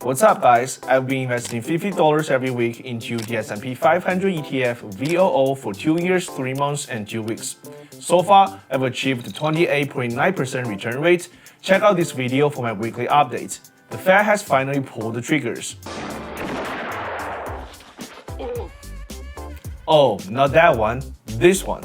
What's up guys, I've been investing $50 every week into the S&P 500 ETF VOO for 2 years, 3 months, and 2 weeks. So far, I've achieved a 28.9% return rate. Check out this video for my weekly update. The Fed has finally pulled the triggers. Oh, not that one, this one.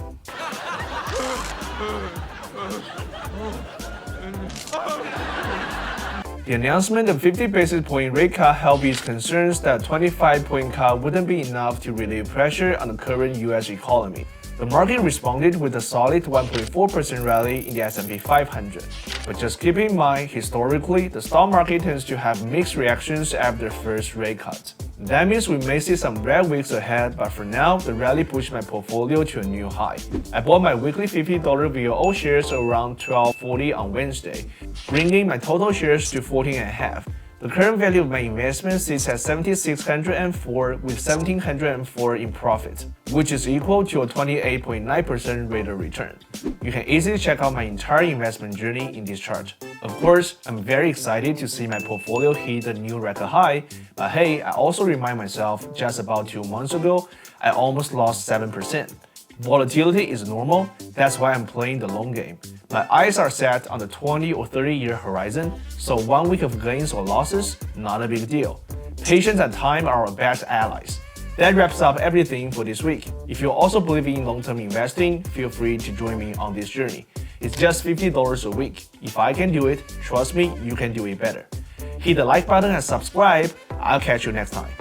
The announcement of 50 basis point rate cut helped ease concerns that 25-point cut wouldn't be enough to relieve pressure on the current US economy. The market responded with a solid 1.4% rally in the S&P 500. But just keep in mind, historically, the stock market tends to have mixed reactions after the first rate cut. That means we may see some red weeks ahead, but for now, the rally pushed my portfolio to a new high. I bought my weekly $50 VOO shares around $12.40 on Wednesday, bringing my total shares to 14.5. The current value of my investment sits at $7,604 with $1,704 in profit, which is equal to a 28.9% rate of return. You can easily check out my entire investment journey in this chart. Of course, I'm very excited to see my portfolio hit a new record high, but hey, I also remind myself just about 2 months ago, I almost lost 7%. Volatility is normal, that's why I'm playing the long game. My eyes are set on the 20 or 30-year horizon, so 1 week of gains or losses, not a big deal. Patience and time are our best allies. That wraps up everything for this week. If you also believe in long-term investing, feel free to join me on this journey. It's just $50 a week. If I can do it, trust me, you can do it better. Hit the like button and subscribe. I'll catch you next time.